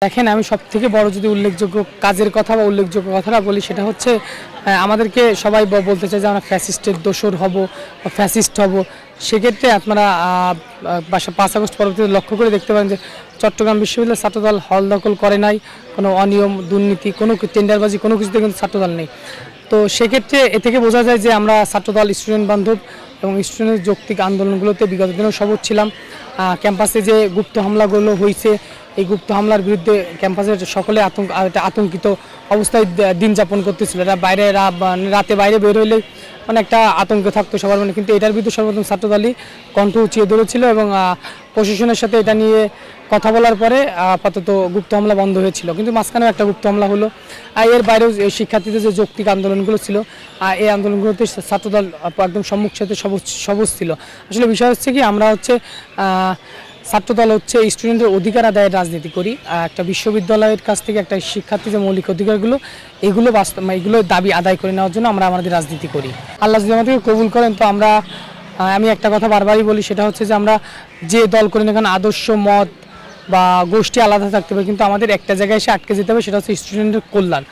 দেখেন, আমি সবথেকে বড় যদি উল্লেখযোগ্য কাজের কথা বা উল্লেখযোগ্য কথাটা বলি, সেটা হচ্ছে আমাদেরকে সবাই বলতে চায় যে আমরা ফ্যাসিস্টের দোসর হব বা ফ্যাসিস্ট হব। সেক্ষেত্রে আপনারা 5 আগস্ট পরবর্তীতে লক্ষ্য করে দেখতে পারেন যে চট্টগ্রাম বিশ্ববিদ্যালয়ের ছাত্রদল হল দখল করে নাই, কোনো অনিয়ম দুর্নীতি কোনো টেন্ডারবাজি কোনো কিছুতে কিন্তু ছাত্রদল নেই। তো সেক্ষেত্রে এ থেকে বোঝা যায় যে আমরা ছাত্রদল স্টুডেন্ট বান্ধব এবং স্টুডেন্টের যৌক্তিক আন্দোলনগুলোতে বিগত দিনেও সবুজ ছিলাম। ক্যাম্পাসে যে গুপ্ত হামলাগুলো হয়েছে, এই গুপ্ত হামলার বিরুদ্ধে ক্যাম্পাসের সকলে আতঙ্কিত অবস্থায় দিন যাপন করতেছিল। রাতে বাইরে বের হইলে অনেকটা আতঙ্ক থাকতো সবার মনে, কিন্তু এটার বিরুদ্ধে সর্বপ্রথম ছাত্রদলই কণ্ঠ উঁচিয়ে ধরেছিল এবং প্রশাসনের সাথে এটা নিয়ে কথা বলার পরে আপাতত গুপ্ত হামলা বন্ধ হয়েছিল। কিন্তু মাঝখানেও একটা গুপ্ত হামলা হলো। এর বাইরেও শিক্ষার্থীদের যে যৌক্তিক আন্দোলনগুলো ছিল, এই আন্দোলনগুলোতে ছাত্রদল একদম সম্মুখ সাথে সবুজ ছিল। আসলে বিষয় হচ্ছে কি, আমরা ছাত্রদল স্টুডেন্টের অধিকার আদায়ের রাজনীতি করি। একটা বিশ্ববিদ্যালয়ের কাছ থেকে একটা শিক্ষার্থী যে মৌলিক অধিকারগুলো এগুলো দাবি আদায় করে নেওয়ার জন্য আমরা আমাদের রাজনীতি করি। আল্লাহ যদি আমাদেরকে কবুল করেন, তো আমি একটা কথা বারবারই বলি, সেটা হচ্ছে যে আমরা যে দল করি না কেন, আদর্শ মত বা গোষ্ঠী আলাদা থাকতে পারে, কিন্তু আমাদের একটা জায়গায় এসে আটকে যেতে হবে, সেটা হচ্ছে স্টুডেন্টের কল্যাণ।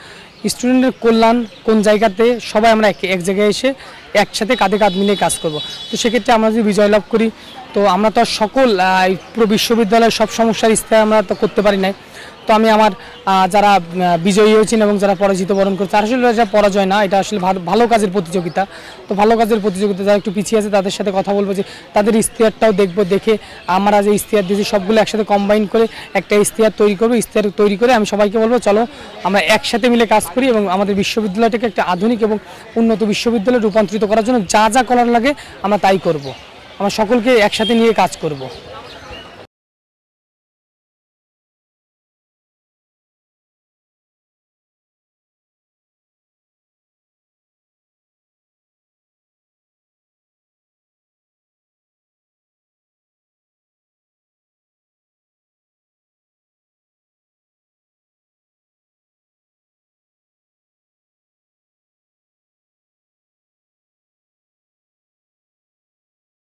স্টুডেন্টের কল্যাণ কোন জায়গাতে, সবাই আমরা এক জায়গায় এসে একসাথে কাঁধে কাঁধ মিলিয়ে কাজ করব। তো সেক্ষেত্রে আমরা যদি বিজয় লাভ করি, তো আমরা তো সকল পুরো বিশ্ববিদ্যালয়ের সব সমস্যার স্থির আমরা তো করতে পারি নাই। তো আমি আমার যারা বিজয়ী হয়েছেন এবং যারা পরাজিত বরণ করছে, আসলে এটা পরাজয় না, এটা আসলে ভালো কাজের প্রতিযোগিতা। তো ভালো কাজের প্রতিযোগিতা যারা একটু পিছিয়ে আছে তাদের সাথে কথা বলবো, যে তাদের ইশতেহারটাও দেখবো, দেখে আমরা যে ইশতেহার দিয়েছি সবগুলো একসাথে কম্বাইন করে একটা ইশতেহার তৈরি করবো। ইশতেহার তৈরি করে আমি সবাইকে বলবো, চলো আমরা একসাথে মিলে কাজ করি এবং আমাদের বিশ্ববিদ্যালয়টাকে একটা আধুনিক এবং উন্নত বিশ্ববিদ্যালয়ে রূপান্তরিত করার জন্য যা যা করার লাগে আমরা তাই করব। আমরা সকলকে একসাথে নিয়ে কাজ করব।